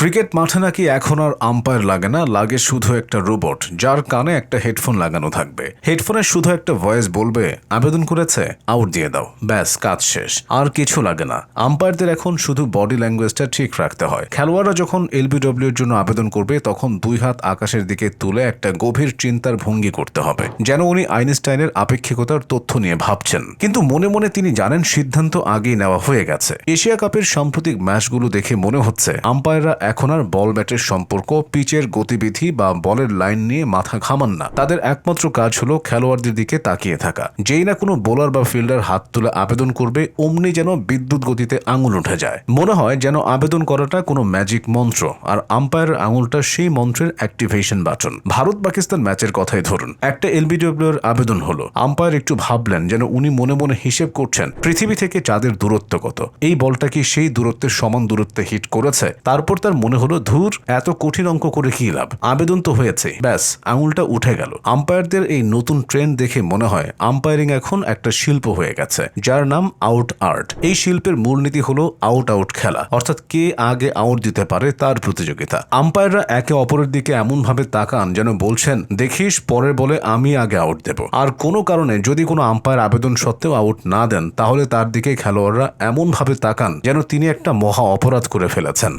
Cricket মাঠে নাকি এখন আর আম্পায়ার লাগে না, লাগে শুধু একটা রোবট যার কানে একটা হেডফোন লাগানো থাকবে। হেডফোনে শুধু একটা ভয়েস বলবে, আবেদন করেছে, আউট দিয়ে দাও, ব্যাস কাজ শেষ, আর কিছু লাগে না। আম্পায়ারদের এখন শুধু বডি ল্যাঙ্গুয়েজটা ঠিক রাখতে হয়। খেলোয়াড়রা যখন এলবিডব্লিউ এর জন্য আবেদন করবে তখন দুই হাত আকাশের দিকে তুলে একটা গভীর চিন্তার ভঙ্গি করতে হবে, যেন উনি আইনস্টাইনের আপেক্ষিকতার তথ্য নিয়ে ভাবছেন। কিন্তু মনে মনে তিনি জানেন সিদ্ধান্ত আগেই নেওয়া হয়ে গেছে। এশিয়া কাপের সাম্প্রতিক ম্যাচগুলো দেখে মনে হচ্ছে আম্পায়াররা এখন আর বল ব্যাটের সম্পর্ক, পিচের গতিবিধি বা বলের লাইন নিয়ে মাথা ঘামান না। তাদের একমাত্র কাজ হলো খেলোয়াড়দের দিকে তাকিয়ে থাকা। যেই না কোনো বোলার বা ফিল্ডার হাত তুলে আবেদন করবে, অমনি যেন বিদ্যুৎ গতিতে আঙুল উঠে যায়। মনে হয় যেন আবেদন করাটা কোনো ম্যাজিক মন্ত্র, আর আম্পায়ারের আঙুলটা সেই মন্ত্রের অ্যাক্টিভেশন বাটন। ভারত পাকিস্তান ম্যাচের কথাই ধরুন, একটা এলবিডব্লিউ এর আবেদন হলো, আম্পায়ার একটু ভাবলেন যেন উনি মনে মনে হিসেব করছেন পৃথিবী থেকে চাঁদের দূরত্ব কত, এই বলটা কি সেই দূরত্বের সমান দূরত্বে হিট করেছে। তারপর তার মনে হলো, ধুর, এত কঠিন অঙ্ক করে কি লাভ, আবেদন তো হয়েছে, ব্যাস আঙুলটা উঠে গেল। আম্পায়ারদের এই নতুন ট্রেন্ড দেখে মনে হয় আম্পায়ারিং এখন একটা শিল্প হয়ে গেছে, যার নাম আউট আর্ট। এই শিল্পের মূলনীতি হলো আউট আউট খেলা, অর্থাৎ কে আগে আউট দিতে পারে তার প্রতিযোগিতা। আম্পায়াররা একে অপরের দিকে এমন ভাবে তাকান যেন বলছেন, দেখিস পরের বলে আমি আগে আউট দেব। আর কোনো কারণে যদি কোনো আম্পায়ার আবেদন সত্ত্বেও আউট না দেন, তাহলে তার দিকে খেলোয়াড়রা এমন ভাবে তাকান যেন তিনি একটা মহা অপরাধ করে ফেলেছেন।